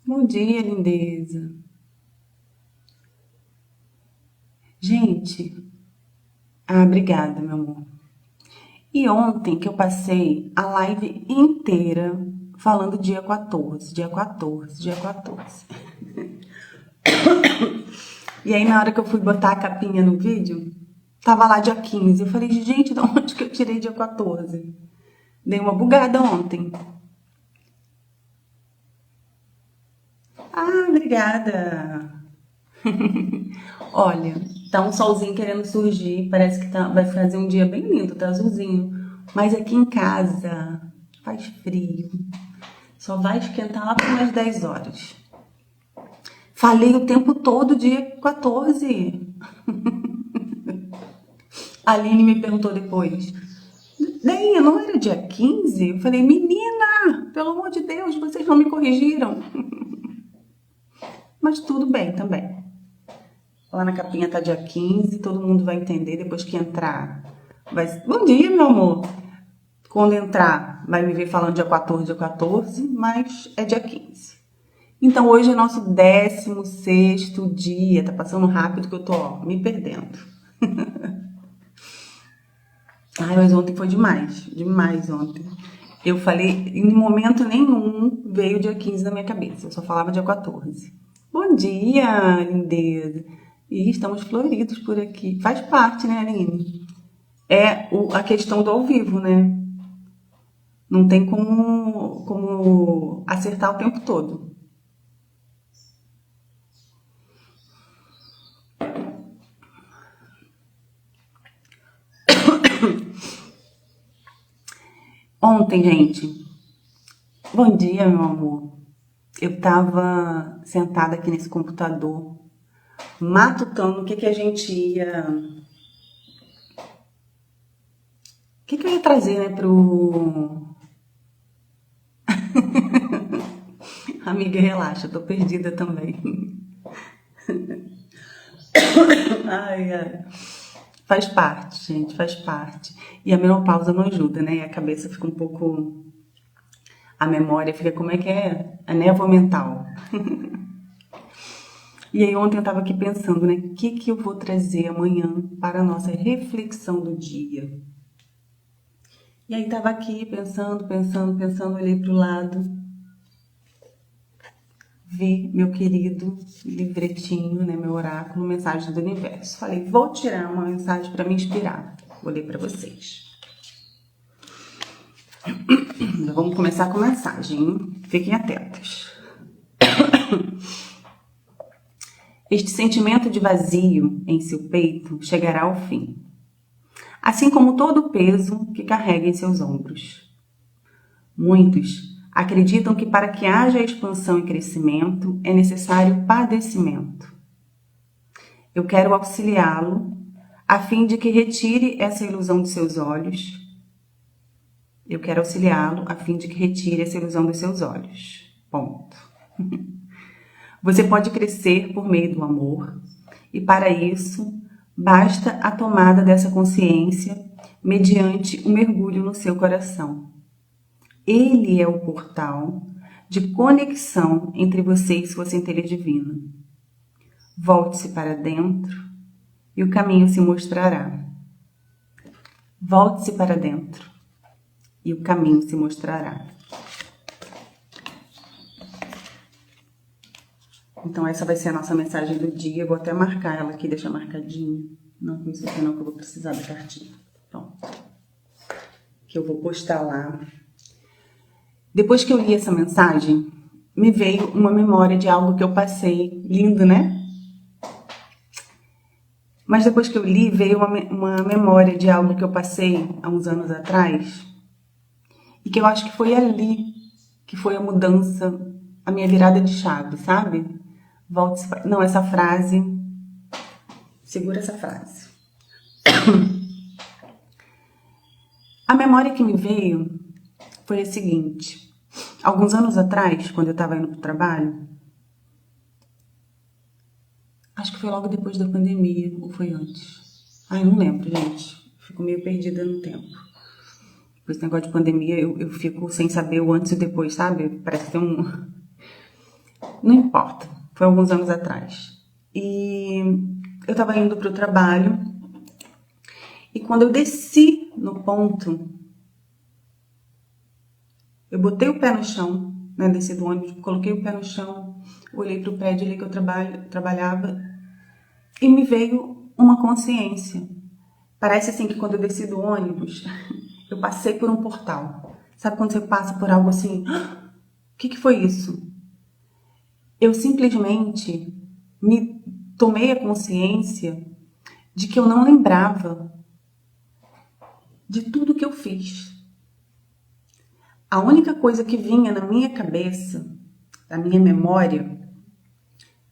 Bom dia, lindeza. Gente, obrigada, meu amor. E ontem que eu passei a live inteira falando dia 14, dia 14, dia 14. E aí, na hora que eu fui botar a capinha no vídeo, tava lá dia 15. Eu falei, gente, de onde que eu tirei dia 14? Dei uma bugada ontem. Obrigada. Olha, tá um solzinho querendo surgir, parece que vai fazer um dia bem lindo, tá azulzinho. Mas aqui em casa faz frio, só vai esquentar lá para umas 10 horas. Falei o tempo todo dia 14. A Aline me perguntou depois, Deia, não era dia 15? Eu falei, menina, pelo amor de Deus, vocês não me corrigiram. Mas tudo bem também. Lá na capinha tá dia 15, todo mundo vai entender depois que entrar. Bom dia, meu amor. Quando entrar, vai me ver falando dia 14, mas é dia 15. Então, hoje é nosso 16º dia. Tá passando rápido que eu tô, me perdendo. Mas ontem foi demais. Demais ontem. Eu falei, em momento nenhum veio dia 15 na minha cabeça. Eu só falava dia 14. Bom dia, lindeza. E estamos floridos por aqui. Faz parte, né, Aline? É a questão do ao vivo, né? Não tem como acertar o tempo todo. Ontem, gente, bom dia, meu amor. Eu tava sentada aqui nesse computador, matutando o que a gente ia. O que eu ia trazer, né, pro. Amiga, relaxa, tô perdida também. Ai, ai. Faz parte, gente, faz parte. E a menopausa não ajuda, né? A cabeça fica um pouco. A memória fica, como é que é? A névoa mental. E aí ontem eu estava aqui pensando, né? O que eu vou trazer amanhã para a nossa reflexão do dia? E aí estava aqui pensando, olhei para o lado, vi meu querido livretinho, né? Meu oráculo, mensagem do universo. Falei, vou tirar uma mensagem para me inspirar. Vou ler para vocês. Vamos começar com a mensagem, hein? Fiquem atentos. Este sentimento de vazio em seu peito chegará ao fim, assim como todo o peso que carrega em seus ombros. Muitos acreditam que para que haja expansão e crescimento é necessário padecimento. Eu quero auxiliá-lo a fim de que retire essa ilusão de seus olhos. Eu quero auxiliá-lo a fim de que retire essa ilusão dos seus olhos. Ponto. Você pode crescer por meio do amor, e para isso basta a tomada dessa consciência mediante o mergulho no seu coração. Ele é o portal de conexão entre você e sua centelha divina. Volte-se para dentro e o caminho se mostrará. Volte-se para dentro e o caminho se mostrará. Então essa vai ser a nossa mensagem do dia. Eu vou até marcar ela aqui, deixar marcadinho. Não com isso aqui não, que eu vou precisar da cartinha. Pronto. Que eu vou postar lá. Depois que eu li essa mensagem, me veio uma memória de algo que eu passei. Lindo, né? Mas depois que eu li, veio uma memória de algo que eu passei há uns anos atrás. E que eu acho que foi ali que foi a mudança, a minha virada de chave, sabe? Volte-se para... Não, essa frase... Segura essa frase. A memória que me veio foi a seguinte. Alguns anos atrás, quando eu estava indo para o trabalho, acho que foi logo depois da pandemia, ou foi antes? Ai, não lembro, gente. Fico meio perdida no tempo. Com esse negócio de pandemia, eu fico sem saber o antes e o depois, sabe? Parece que tem um... Não importa, foi alguns anos atrás. E eu estava indo para o trabalho e quando eu desci no ponto, eu botei o pé no chão, né, desci do ônibus, coloquei o pé no chão, olhei para o prédio ali que eu trabalhava e me veio uma consciência. Parece assim que quando eu desci do ônibus, eu passei por um portal. Sabe quando você passa por algo assim? O que foi isso? Eu simplesmente me tomei a consciência de que eu não lembrava de tudo que eu fiz. A única coisa que vinha na minha cabeça, na minha memória,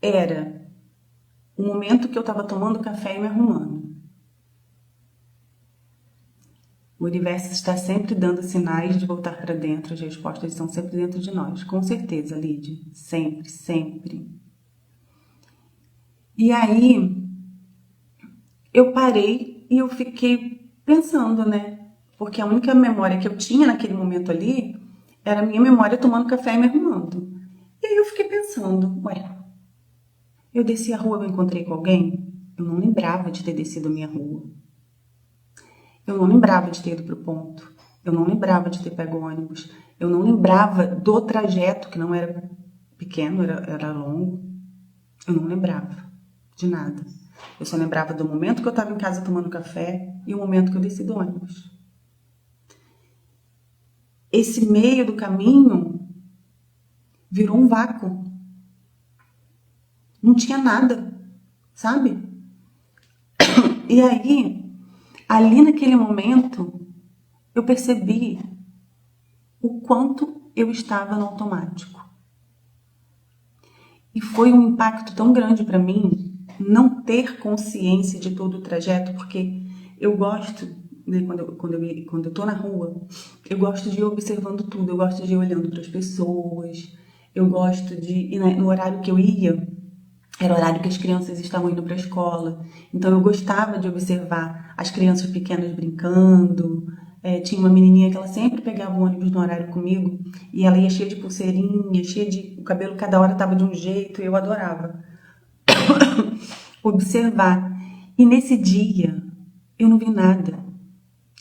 era o momento que eu estava tomando café e me arrumando. O universo está sempre dando sinais de voltar para dentro, as respostas estão sempre dentro de nós. Com certeza, Lídia. Sempre, sempre. E aí, eu parei e eu fiquei pensando, né? Porque a única memória que eu tinha naquele momento ali era a minha memória tomando café e me arrumando. E aí eu fiquei pensando, ué, eu desci a rua, eu encontrei com alguém? Eu não lembrava de ter descido a minha rua. Eu não lembrava de ter ido pro ponto. Eu não lembrava de ter pego o ônibus. Eu não lembrava do trajeto, que não era pequeno, era longo. Eu não lembrava de nada. Eu só lembrava do momento que eu estava em casa tomando café e o momento que eu desci do ônibus. Esse meio do caminho virou um vácuo. Não tinha nada, sabe? E aí, ali naquele momento, eu percebi o quanto eu estava no automático. E foi um impacto tão grande para mim não ter consciência de todo o trajeto, porque eu gosto, né, quando eu tô na rua, eu gosto de ir observando tudo, eu gosto de ir olhando para as pessoas, eu gosto de ir no horário que eu ia, era o horário que as crianças estavam indo para a escola. Então eu gostava de observar as crianças pequenas brincando. Tinha uma menininha que ela sempre pegava o ônibus no horário comigo e ela ia cheia de pulseirinha, cheia de... O cabelo cada hora estava de um jeito e eu adorava observar. E nesse dia eu não vi nada.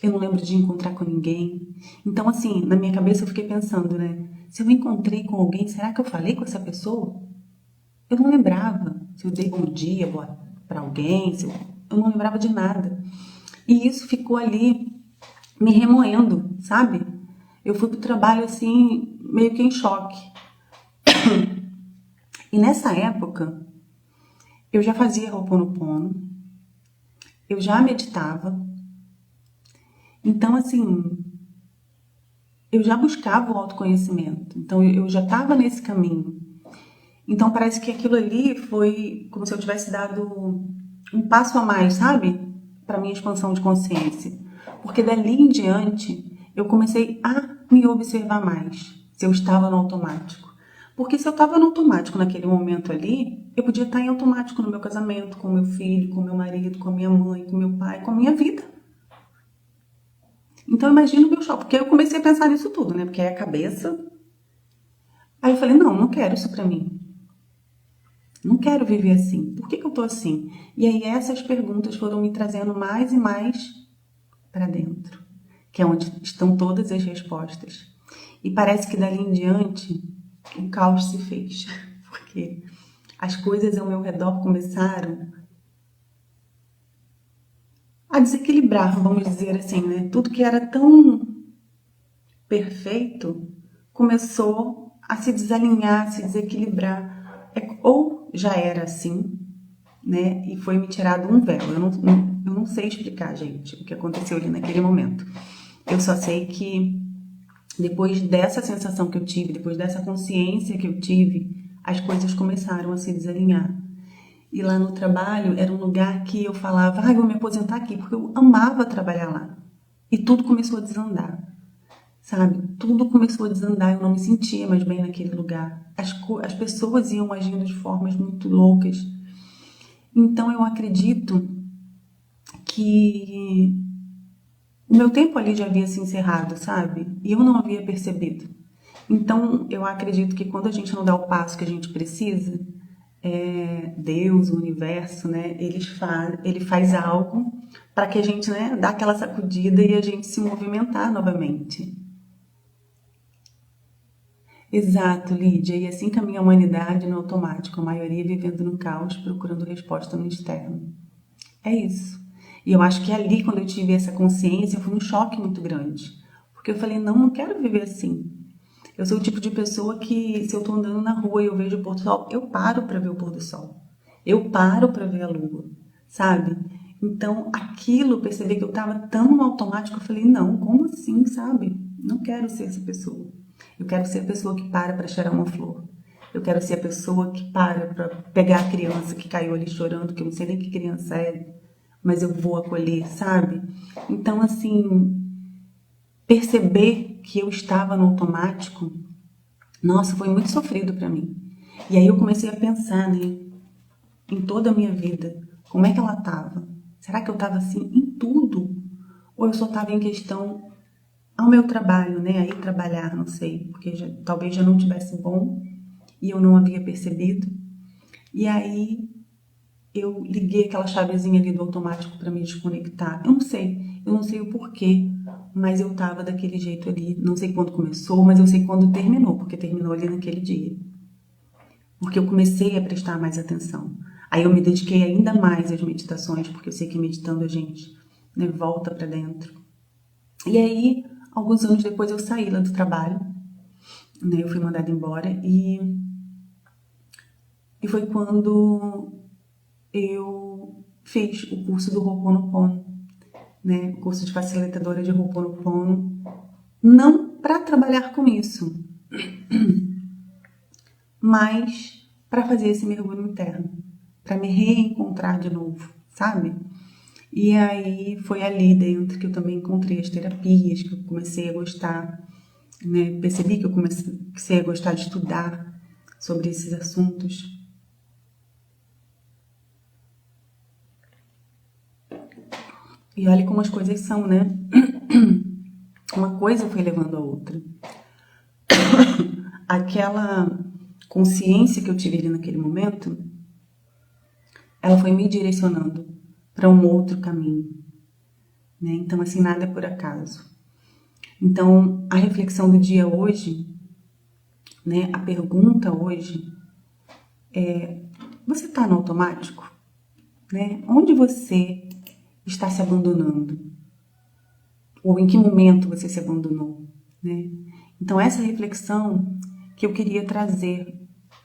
Eu não lembro de encontrar com ninguém. Então, assim, na minha cabeça eu fiquei pensando, né? Se eu encontrei com alguém, será que eu falei com essa pessoa? Eu não lembrava se eu dei bom dia para alguém, eu não lembrava de nada. E isso ficou ali me remoendo, sabe? Eu fui pro trabalho assim, meio que em choque. E nessa época, eu já fazia Ho'oponopono, eu já meditava. Então, assim, eu já buscava o autoconhecimento. Então, eu já estava nesse caminho. Então, parece que aquilo ali foi como se eu tivesse dado um passo a mais, sabe? Para minha expansão de consciência. Porque dali em diante, eu comecei a me observar mais, se eu estava no automático. Porque se eu estava no automático naquele momento ali, eu podia estar em automático no meu casamento, com meu filho, com meu marido, com a minha mãe, com meu pai, com a minha vida. Então, imagina o meu choque. Porque eu comecei a pensar nisso tudo, né? Porque é a cabeça. Aí eu falei, não quero isso pra mim. Não quero viver assim. Por que eu tô assim? E aí essas perguntas foram me trazendo mais e mais para dentro, que é onde estão todas as respostas. E parece que dali em diante o caos se fez, porque as coisas ao meu redor começaram a desequilibrar, vamos dizer assim, né? Tudo que era tão perfeito começou a se desalinhar, a se desequilibrar. Ou já era assim, né? E foi me tirado um véu. Eu não sei explicar, gente, o que aconteceu ali naquele momento. Eu só sei que depois dessa sensação que eu tive, depois dessa consciência que eu tive, as coisas começaram a se desalinhar. E lá no trabalho era um lugar que eu falava, vou me aposentar aqui, porque eu amava trabalhar lá. E tudo começou a desandar, sabe? Tudo começou a desandar, eu não me sentia mais bem naquele lugar. As pessoas iam agindo de formas muito loucas. Então eu acredito que o meu tempo ali já havia se encerrado, sabe? E eu não havia percebido. Então, eu acredito que quando a gente não dá o passo que a gente precisa, Deus, o universo, né, ele faz algo para que a gente, né, dá aquela sacudida e a gente se movimentar novamente. Exato, Lídia, e assim caminha a humanidade no automático, a maioria vivendo no caos, procurando resposta no externo. É isso. E eu acho que ali, quando eu tive essa consciência, foi um choque muito grande. Porque eu falei, não, não quero viver assim. Eu sou o tipo de pessoa que, se eu tô andando na rua e eu vejo o pôr do sol, eu paro para ver o pôr do sol. Eu paro para ver a lua, sabe? Então, aquilo, perceber que eu tava tão no automático, eu falei, não, como assim, sabe? Não quero ser essa pessoa. Eu quero ser a pessoa que para cheirar uma flor. Eu quero ser a pessoa que para pegar a criança que caiu ali chorando, que eu não sei nem que criança é, mas eu vou acolher, sabe? Então, assim, perceber que eu estava no automático, nossa, foi muito sofrido para mim. E aí eu comecei a pensar, né, em toda a minha vida, como é que ela estava? Será que eu estava assim em tudo? Ou eu só estava em questão ao meu trabalho, né? Aí trabalhar, não sei, porque talvez já não tivesse bom e eu não havia percebido. E aí eu liguei aquela chavezinha ali do automático para me desconectar. Eu não sei o porquê, mas eu tava daquele jeito ali. Não sei quando começou, mas eu sei quando terminou, porque terminou ali naquele dia. Porque eu comecei a prestar mais atenção. Aí eu me dediquei ainda mais às meditações, porque eu sei que meditando a gente, né, volta para dentro. E aí, alguns anos depois eu saí lá do trabalho, né, eu fui mandada embora e foi quando eu fiz o curso do Ho'oponopono, né, o curso de facilitadora de Ho'oponopono, não para trabalhar com isso, mas para fazer esse mergulho interno, para me reencontrar de novo, sabe? E aí foi ali dentro que eu também encontrei as terapias, que eu comecei a gostar, né? Percebi que eu comecei a gostar de estudar sobre esses assuntos. E olha como as coisas são, né? Uma coisa foi levando a outra. Aquela consciência que eu tive ali naquele momento, ela foi me direcionando para um outro caminho, né? Então, assim, nada é por acaso. Então, a reflexão do dia hoje, né? A pergunta hoje é: você está no automático? Né? Onde você está se abandonando? Ou em que momento você se abandonou? Né? Então, essa reflexão que eu queria trazer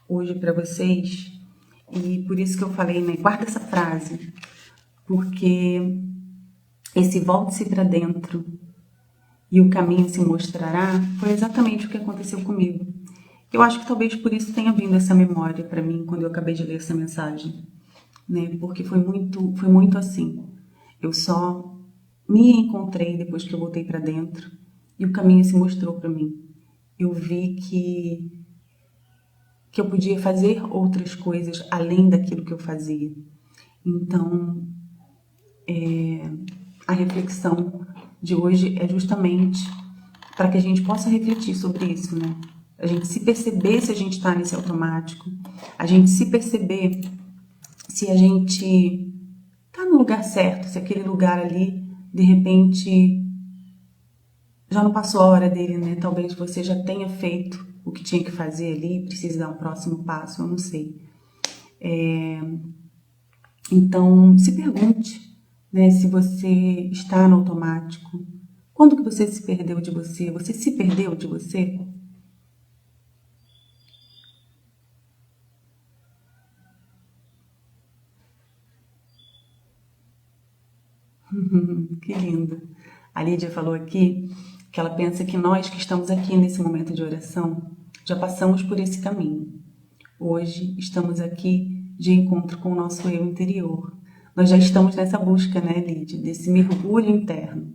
hoje para vocês, e por isso que eu falei, né? Guarda essa frase, porque esse volte-se para dentro e o caminho se mostrará foi exatamente o que aconteceu comigo. Eu acho que talvez por isso tenha vindo essa memória para mim quando eu acabei de ler essa mensagem, né? Porque foi muito assim. Eu só me encontrei depois que eu voltei para dentro e o caminho se mostrou para mim. Eu vi que eu podia fazer outras coisas além daquilo que eu fazia. Então, a reflexão de hoje é justamente para que a gente possa refletir sobre isso, né? A gente se perceber se a gente está nesse automático, a gente se perceber se a gente está no lugar certo, se aquele lugar ali, de repente, já não passou a hora dele, né? Talvez você já tenha feito o que tinha que fazer ali, precisa dar um próximo passo, eu não sei. Então, se pergunte, né, se você está no automático. Quando que você se perdeu de você? Você se perdeu de você? Que lindo. A Lídia falou aqui que ela pensa que nós que estamos aqui nesse momento de oração já passamos por esse caminho. Hoje estamos aqui de encontro com o nosso eu interior. Nós já estamos nessa busca, né, Lídia, desse mergulho interno,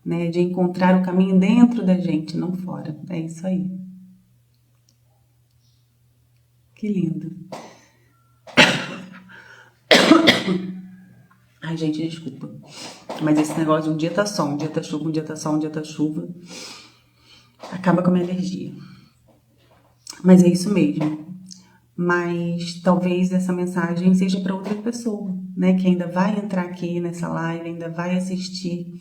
né, de encontrar o caminho dentro da gente, não fora. É isso aí. Que lindo. Ai, gente, desculpa. Mas esse negócio de um dia tá sol, um dia tá chuva, um dia tá sol, um dia tá chuva, acaba com a minha energia. Mas é isso mesmo. Mas talvez essa mensagem seja para outra pessoa, né? Que ainda vai entrar aqui nessa live, ainda vai assistir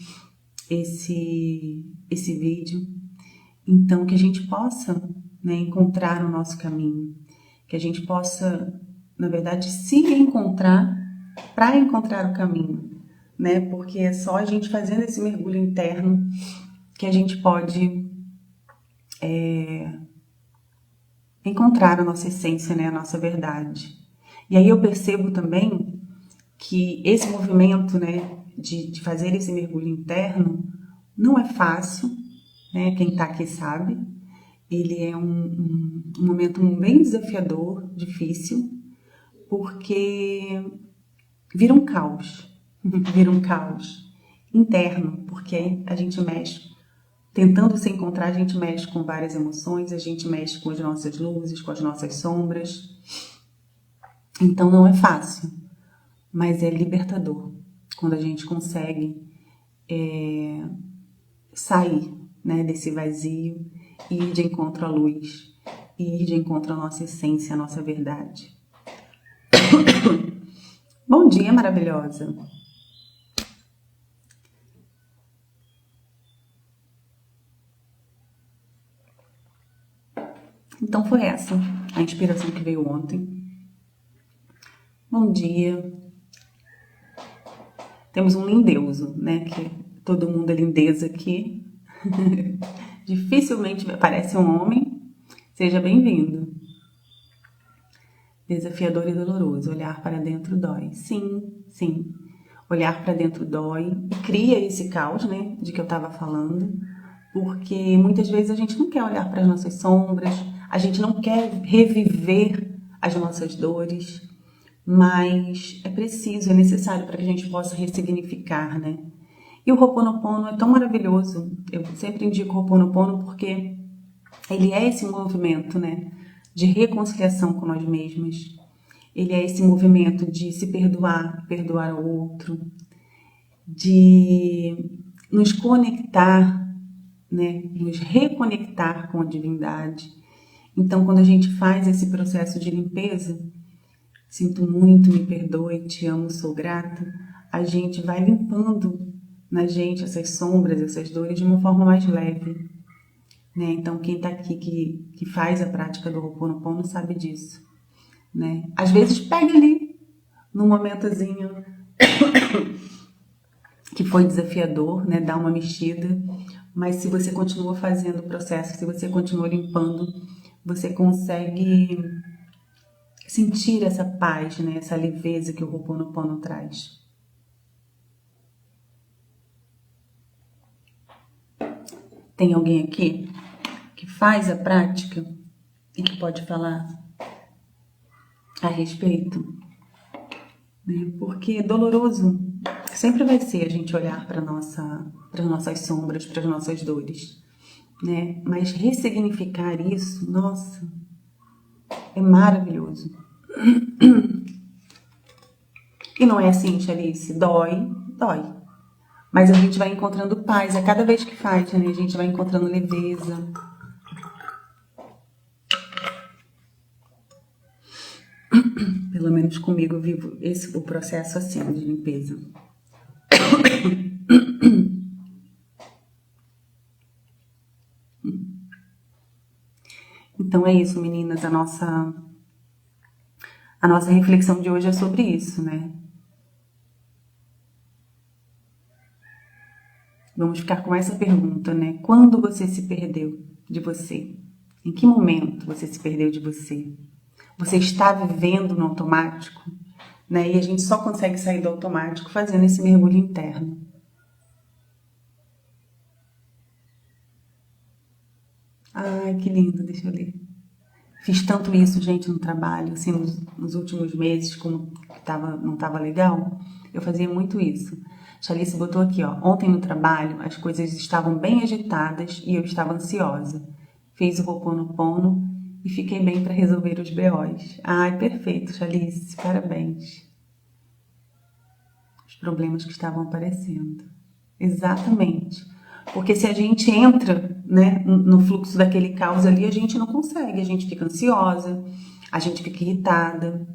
esse vídeo. Então, que a gente possa, né, encontrar o nosso caminho. Que a gente possa, na verdade, se encontrar para encontrar o caminho, né? Porque é só a gente fazendo esse mergulho interno que a gente pode encontrar a nossa essência, né? A nossa verdade. E aí eu percebo também que esse movimento, né, de fazer esse mergulho interno não é fácil, né? Quem tá aqui sabe. Ele é um momento bem desafiador, difícil, porque vira um caos. Vira um caos interno, porque a gente mexe. Tentando se encontrar, a gente mexe com várias emoções, a gente mexe com as nossas luzes, com as nossas sombras. Então não é fácil, mas é libertador quando a gente consegue sair, né, desse vazio e ir de encontro à luz, e ir de encontro à nossa essência, à nossa verdade. Bom dia, maravilhosa! Então foi essa a inspiração que veio ontem. Bom dia! Temos um lindeuso, né? Que todo mundo é lindeza aqui. Dificilmente aparece um homem. Seja bem-vindo. Desafiador e doloroso. Olhar para dentro dói. Sim, sim. Olhar para dentro dói e cria esse caos, né? De que eu estava falando. Porque muitas vezes a gente não quer olhar para as nossas sombras, a gente não quer reviver as nossas dores, mas é preciso, é necessário para que a gente possa ressignificar, né? E o Ho'oponopono é tão maravilhoso. Eu sempre indico o Ho'oponopono porque ele é esse movimento, né, de reconciliação com nós mesmos. Ele é esse movimento de se perdoar, perdoar o outro, de nos conectar, né, nos reconectar com a divindade. Então, quando a gente faz esse processo de limpeza, sinto muito, me perdoe, te amo, sou grata, a gente vai limpando na gente essas sombras, essas dores de uma forma mais leve, né? Então, quem está aqui que faz a prática do Ho'oponopono sabe disso, né? Às vezes pega ali, num momentozinho que foi desafiador, né? Dá uma mexida, mas se você continua fazendo o processo, se você continua limpando, você consegue sentir essa paz, né? Essa leveza que o Ho'oponopono traz. Tem alguém aqui que faz a prática e que pode falar a respeito? Né? Porque é doloroso sempre vai ser a gente olhar para as nossas sombras, para as nossas dores, né? Mas ressignificar isso, nossa, é maravilhoso. E não é assim, Chalice, dói, dói. Mas a gente vai encontrando paz a cada vez que faz, né? A gente vai encontrando leveza. Pelo menos comigo eu vivo o processo assim de limpeza. Então é isso, meninas. A nossa reflexão de hoje é sobre isso, né? Vamos ficar com essa pergunta, né? Quando você se perdeu de você? Em que momento você se perdeu de você? Você está vivendo no automático, né? E a gente só consegue sair do automático fazendo esse mergulho interno. Ai, que lindo, deixa eu ler. Fiz tanto isso, gente, no trabalho, assim, nos últimos meses, como não estava legal, eu fazia muito isso. Chalice botou aqui, ó, ontem no trabalho as coisas estavam bem agitadas e eu estava ansiosa. Fiz o Ho'oponopono e fiquei bem para resolver os BOs. Ai, perfeito, Chalice, parabéns. Os problemas que estavam aparecendo. Exatamente. Porque se a gente entra né, no fluxo daquele caos ali, a gente não consegue, a gente fica ansiosa, a gente fica irritada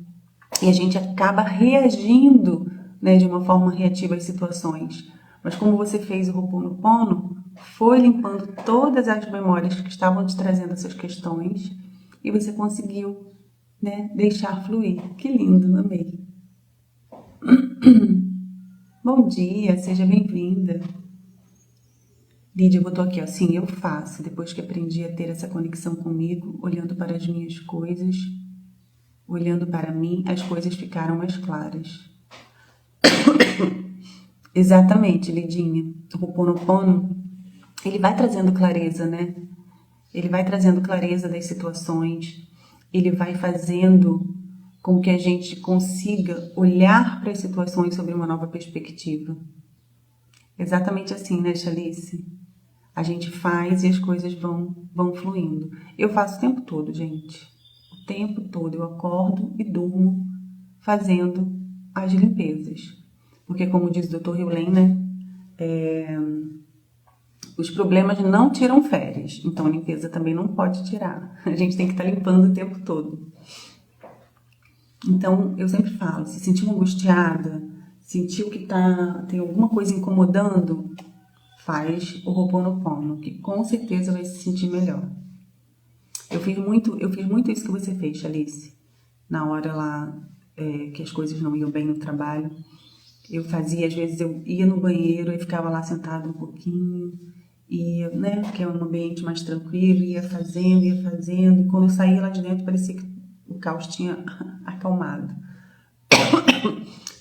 e a gente acaba reagindo, né, de uma forma reativa às situações. Mas como você fez o Ho'oponopono, foi limpando todas as memórias que estavam te trazendo essas questões e você conseguiu, né, deixar fluir. Que lindo, amei. Bom dia, seja bem-vinda. Lídia botou aqui, ó, sim, eu faço. Depois que aprendi a ter essa conexão comigo, olhando para as minhas coisas, olhando para mim, as coisas ficaram mais claras. Exatamente, Lidinha. O Ho'oponopono, ele vai trazendo clareza, né? Ele vai trazendo clareza das situações, ele vai fazendo com que a gente consiga olhar para as situações sobre uma nova perspectiva. Exatamente assim, né, Chalice? A gente faz e as coisas vão fluindo. Eu faço o tempo todo, gente. O tempo todo. Eu acordo e durmo fazendo as limpezas. Porque, como diz o Dr. Heulen, né? Os problemas não tiram férias. Então, a limpeza também não pode tirar. A gente tem que estar limpando o tempo todo. Então, eu sempre falo, se sentiu angustiada, sentiu que tem alguma coisa incomodando, faz o Ho'oponopono, que com certeza vai se sentir melhor. Eu fiz muito isso que você fez, Alice. Na hora lá que as coisas não iam bem no trabalho, eu fazia, às vezes eu ia no banheiro e ficava lá sentada um pouquinho, e, né, que é um ambiente mais tranquilo, ia fazendo, e quando eu saía lá de dentro parecia que o caos tinha acalmado.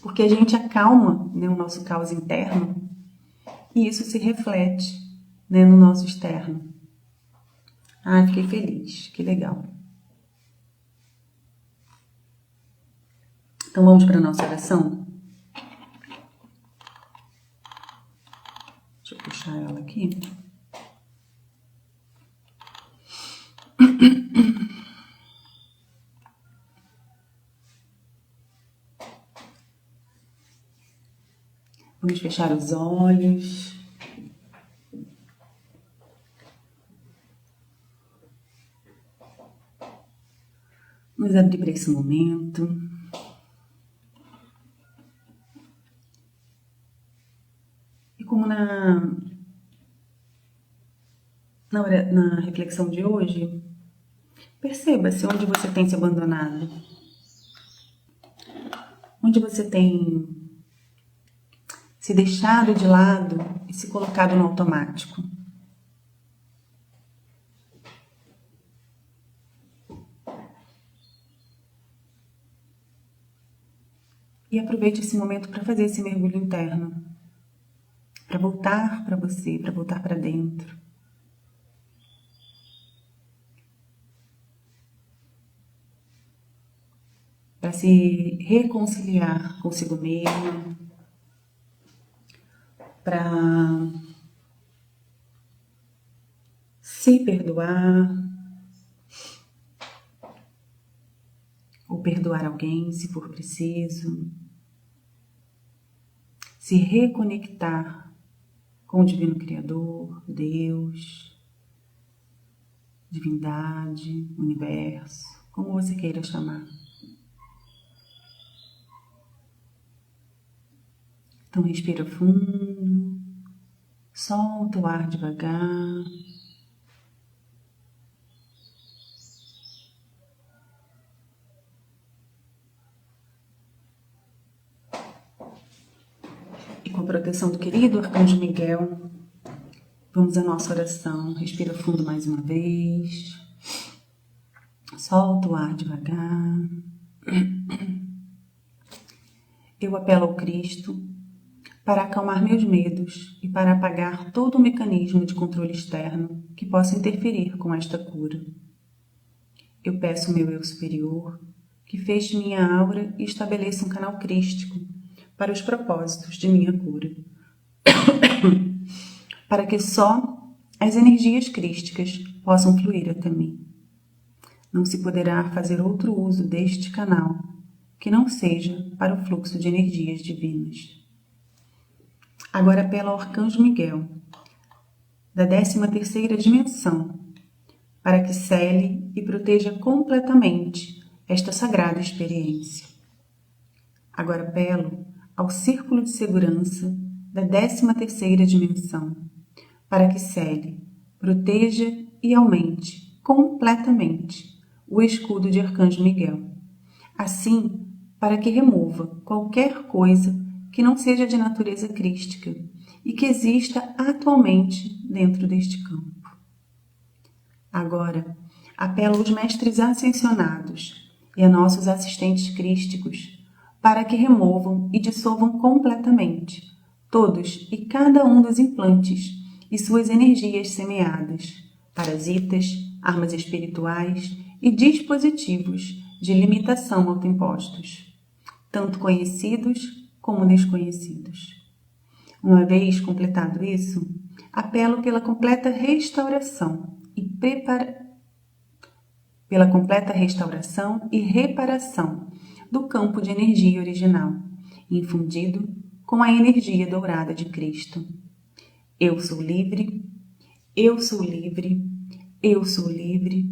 Porque a gente acalma, né, o nosso caos interno e isso se reflete, né, no nosso externo. Ah, fiquei feliz, que legal. Então vamos para a nossa oração? Deixa eu puxar ela aqui. Vamos fechar os olhos. Vamos abrir para esse momento. E como na reflexão de hoje, perceba-se onde você tem se abandonado. Onde você tem se deixado de lado e se colocado no automático. E aproveite esse momento para fazer esse mergulho interno. Para voltar para você, para voltar para dentro. Para se reconciliar consigo mesmo. Para se perdoar. Ou perdoar alguém, se for preciso. Se reconectar com o Divino Criador, Deus, divindade, universo, como você queira chamar. Então respira fundo, solta o ar devagar. E com a proteção do querido Arcanjo Miguel, vamos à nossa oração. Respira fundo mais uma vez. Solta o ar devagar. Eu apelo ao Cristo para acalmar meus medos e para apagar todo o mecanismo de controle externo que possa interferir com esta cura. Eu peço ao meu eu superior que feche minha aura e estabeleça um canal crístico para os propósitos de minha cura, para que só as energias crísticas possam fluir até mim. Não se poderá fazer outro uso deste canal que não seja para o fluxo de energias divinas. Agora apelo ao Arcanjo Miguel, da 13ª dimensão, para que cele e proteja completamente esta sagrada experiência. Agora apelo ao círculo de segurança da 13ª dimensão, para que cele, proteja e aumente completamente o escudo de Arcanjo Miguel. Assim, para que remova qualquer coisa que não seja de natureza crística e que exista atualmente dentro deste campo. Agora, apelo aos mestres ascensionados e a nossos assistentes crísticos para que removam e dissolvam completamente todos e cada um dos implantes e suas energias semeadas, parasitas, armas espirituais e dispositivos de limitação autoimpostos, tanto conhecidos como desconhecidos. Uma vez completado isso, apelo pela completa restauração e reparação do campo de energia original, infundido com a energia dourada de Cristo. Eu sou livre, eu sou livre, eu sou livre,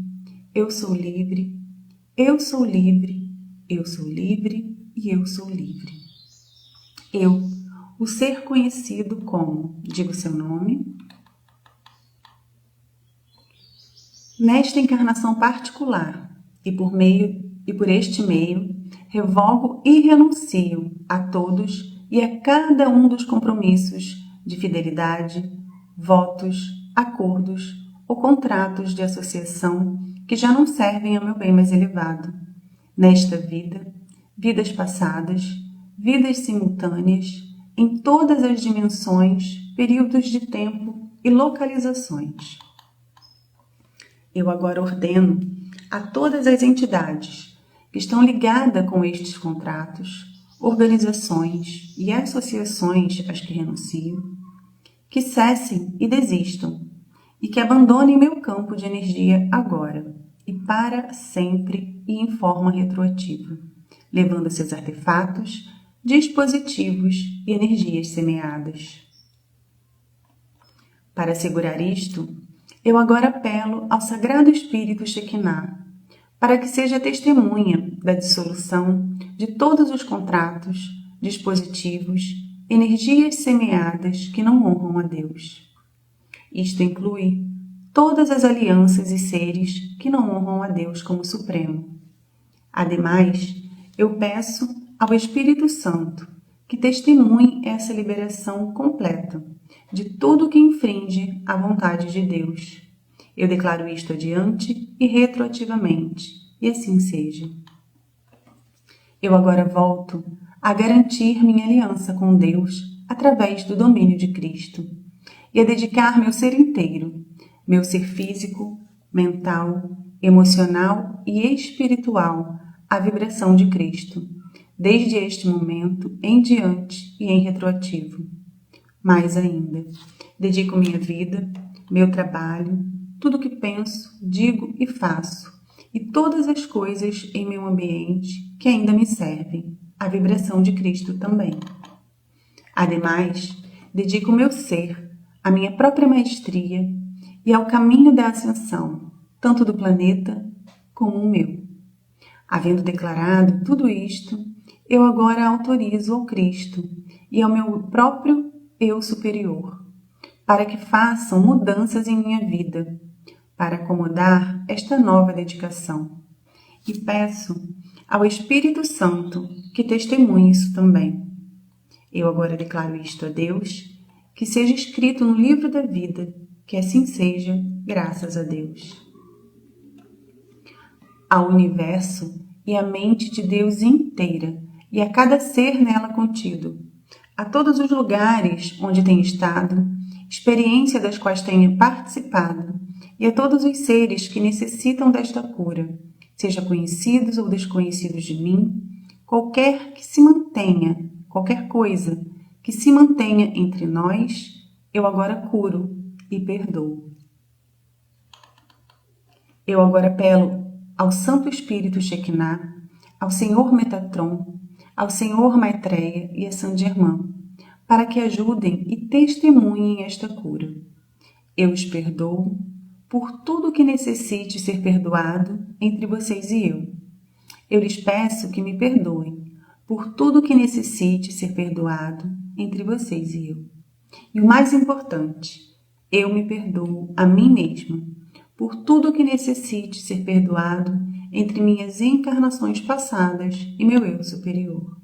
eu sou livre, eu sou livre, eu sou livre e eu sou livre. Eu, o ser conhecido como, digo seu nome, nesta encarnação particular e por este meio, revogo e renuncio a todos e a cada um dos compromissos de fidelidade, votos, acordos ou contratos de associação que já não servem ao meu bem mais elevado. Nesta vida, vidas passadas, vidas simultâneas, em todas as dimensões, períodos de tempo e localizações. Eu agora ordeno a todas as entidades que estão ligadas com estes contratos, organizações e associações às que renuncio, que cessem e desistam e que abandonem meu campo de energia agora e para sempre e em forma retroativa, levando seus artefatos, dispositivos e energias semeadas. Para assegurar isto, eu agora apelo ao Sagrado Espírito Shekinah, para que seja testemunha da dissolução de todos os contratos, dispositivos, energias semeadas que não honram a Deus. Isto inclui todas as alianças e seres que não honram a Deus como Supremo. Ademais, eu peço ao Espírito Santo que testemunhe essa liberação completa de tudo que infringe a vontade de Deus. Eu declaro isto adiante e retroativamente, e assim seja. Eu agora volto a garantir minha aliança com Deus através do domínio de Cristo e a dedicar meu ser inteiro, meu ser físico, mental, emocional e espiritual à vibração de Cristo, desde este momento em diante e em retroativo. Mais ainda, dedico minha vida, meu trabalho, tudo que penso, digo e faço, e todas as coisas em meu ambiente que ainda me servem, à vibração de Cristo também. Ademais, dedico meu ser, a minha própria maestria e ao caminho da ascensão, tanto do planeta como o meu. Havendo declarado tudo isto, eu agora autorizo ao Cristo e ao meu próprio eu superior, para que façam mudanças em minha vida, para acomodar esta nova dedicação. E peço ao Espírito Santo que testemunhe isso também. Eu agora declaro isto a Deus, que seja escrito no livro da vida, que assim seja, graças a Deus. Ao universo e à mente de Deus inteira, e a cada ser nela contido, a todos os lugares onde tenho estado, experiência das quais tenho participado, e a todos os seres que necessitam desta cura, seja conhecidos ou desconhecidos de mim, qualquer coisa que se mantenha entre nós, eu agora curo e perdoo. Eu agora apelo ao Santo Espírito Shekinah, ao Senhor Metatron, ao Senhor Maitreya e a Saint Germain, para que ajudem e testemunhem esta cura. Eu os perdoo por tudo que necessite ser perdoado entre vocês e eu. Eu lhes peço que me perdoem por tudo que necessite ser perdoado entre vocês e eu. E o mais importante, eu me perdoo a mim mesma por tudo que necessite ser perdoado entre minhas encarnações passadas e meu eu superior.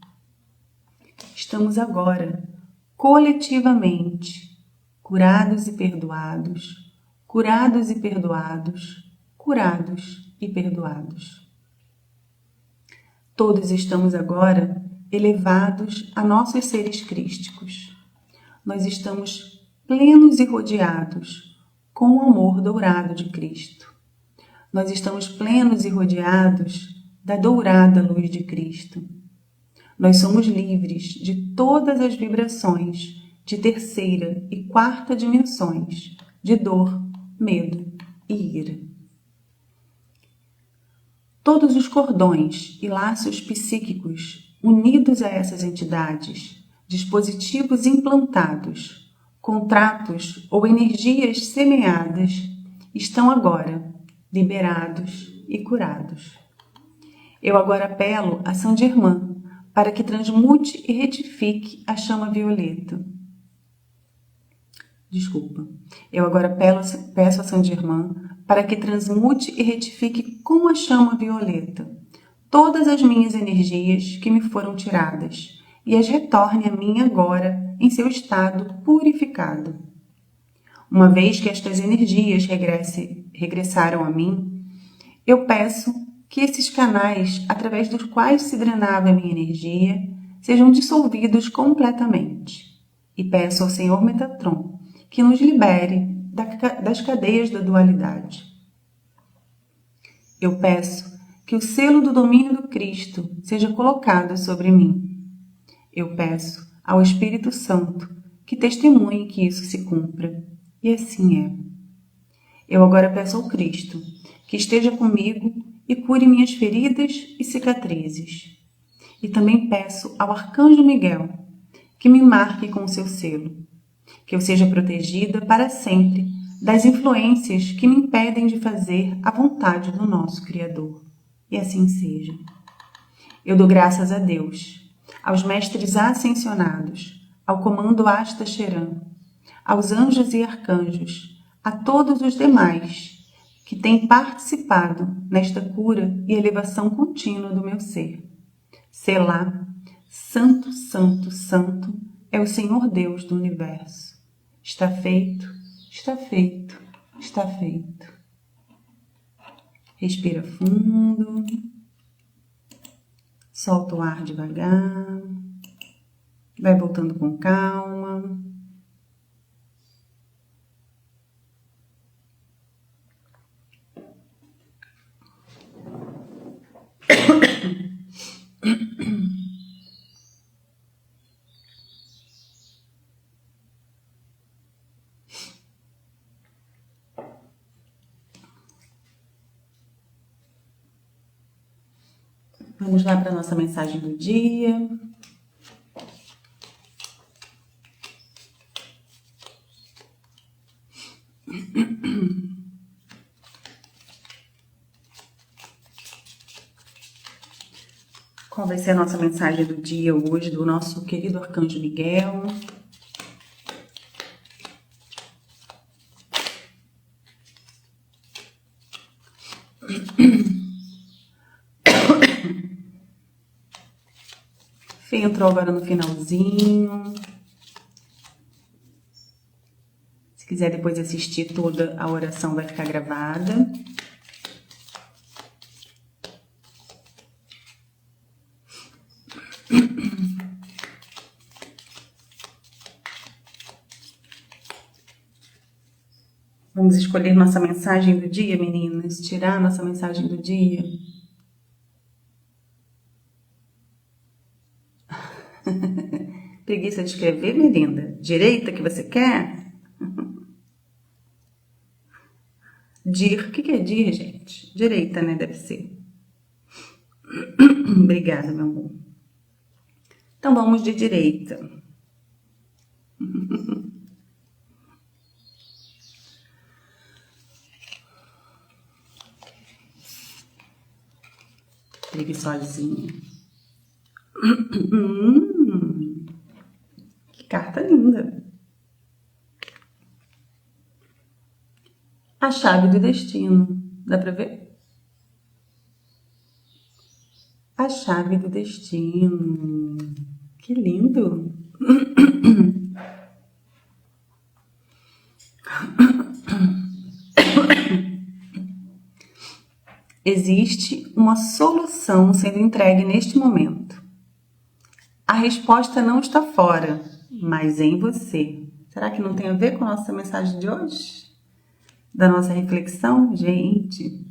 Estamos agora, coletivamente, curados e perdoados, curados e perdoados, curados e perdoados. Todos estamos agora elevados a nossos seres crísticos. Nós estamos plenos e rodeados com o amor dourado de Cristo. Nós estamos plenos e rodeados da dourada luz de Cristo. Nós somos livres de todas as vibrações de terceira e quarta dimensões de dor, medo e ira. Todos os cordões e laços psíquicos unidos a essas entidades, dispositivos implantados, contratos ou energias semeadas, estão agora liberados e curados. Eu agora apelo a Saint Germain para que transmute e retifique a chama violeta. Eu agora peço a Saint Germain para que transmute e retifique com a chama violeta todas as minhas energias que me foram tiradas e as retorne a mim agora em seu estado purificado. Uma vez que estas energias regressaram a mim, eu peço que esses canais, através dos quais se drenava a minha energia, sejam dissolvidos completamente. E peço ao Senhor Metatron que nos libere das cadeias da dualidade. Eu peço que o selo do domínio do Cristo seja colocado sobre mim. Eu peço ao Espírito Santo que testemunhe que isso se cumpra. E assim é. Eu agora peço ao Cristo que esteja comigo e cure minhas feridas e cicatrizes. E também peço ao Arcanjo Miguel que me marque com o seu selo, que eu seja protegida para sempre das influências que me impedem de fazer a vontade do nosso Criador. E assim seja. Eu dou graças a Deus, aos mestres ascensionados, ao comando Asta Cheran, aos anjos e arcanjos, a todos os demais que têm participado nesta cura e elevação contínua do meu ser. Selá, Santo, Santo, Santo é o Senhor Deus do Universo. Está feito, está feito, está feito. Respira fundo, solta o ar devagar, vai voltando com calma. Vamos lá para a nossa mensagem do dia. Qual vai ser a nossa mensagem do dia hoje do nosso querido Arcanjo Miguel? Fê entrou agora no finalzinho. Se quiser depois assistir toda a oração, vai ficar gravada. Vamos escolher nossa mensagem do dia, meninas? Tirar nossa mensagem do dia? Preguiça de escrever, minha linda? Direita que você quer? Dir. O que é dir, gente? Direita, né? Deve ser. Obrigada, meu amor. Então, vamos de direita. Preguiçosinha. Que carta linda. A chave do destino. Dá pra ver? A chave do destino. Que lindo. Existe uma solução sendo entregue neste momento. A resposta não está fora, mas em você. Será que não tem a ver com a nossa mensagem de hoje? Da nossa reflexão? Gente.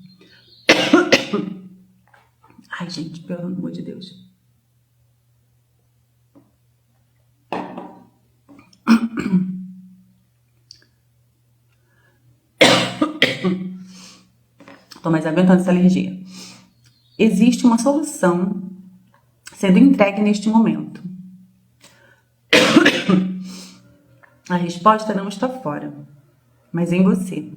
Ai, gente, pelo amor de Deus. Tô mais aguentando essa alergia. Existe uma solução sendo entregue neste momento. A resposta não está fora, mas em você.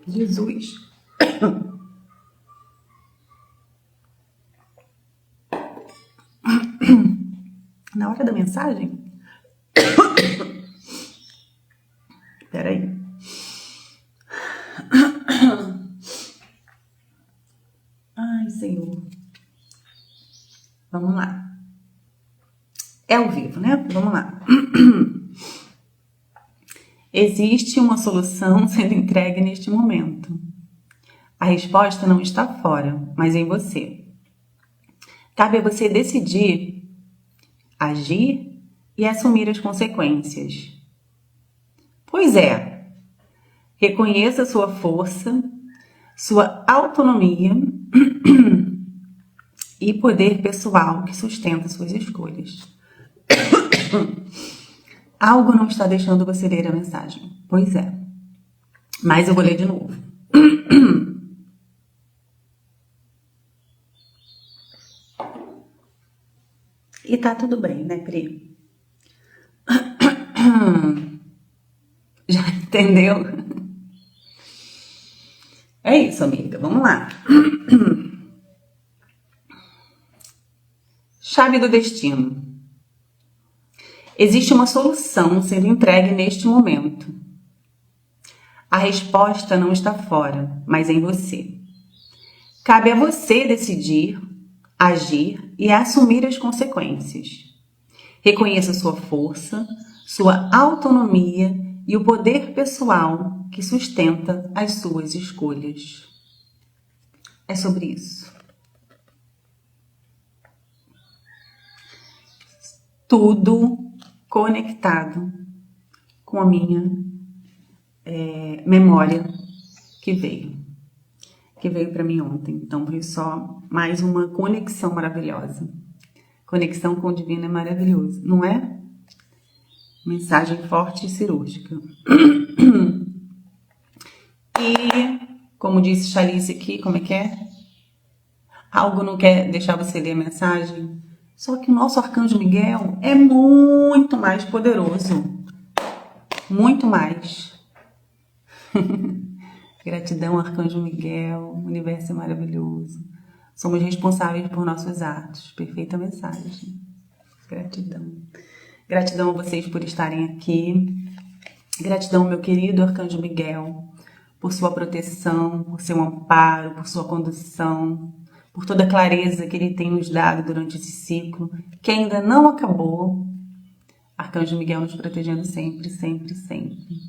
Jesus. Na hora da mensagem? Peraí. Ai, Senhor. Vamos lá. É ao vivo, né? Vamos lá. Existe uma solução sendo entregue neste momento. A resposta não está fora, mas em você. Cabe a você decidir, agir e assumir as consequências. Pois é, reconheça sua força, sua autonomia e poder pessoal que sustenta suas escolhas. Algo não está deixando você ler a mensagem. Pois é, mas eu vou ler de novo. E tá tudo bem, né, Pri? Já entendeu? É isso, amiga. Vamos lá. Chave do destino. Existe uma solução sendo entregue neste momento. A resposta não está fora, mas em você. Cabe a você decidir, agir e assumir as consequências. Reconheça sua força, sua autonomia e o poder pessoal que sustenta as suas escolhas. É sobre isso. Tudo conectado com a minha memória que veio para mim ontem. Então foi só mais uma conexão maravilhosa. Conexão com o divino é maravilhoso, não é? Mensagem forte e cirúrgica. E, como disse Chalice aqui, como é que é? Algo não quer deixar você ler a mensagem? Só que o nosso Arcanjo Miguel é muito mais poderoso. Muito mais. Gratidão, Arcanjo Miguel. O universo é maravilhoso. Somos responsáveis por nossos atos. Perfeita mensagem. Gratidão. Gratidão a vocês por estarem aqui. Gratidão, meu querido Arcanjo Miguel, por sua proteção, por seu amparo, por sua condução, por toda a clareza que ele tem nos dado durante esse ciclo, que ainda não acabou. Arcanjo Miguel nos protegendo sempre, sempre, sempre.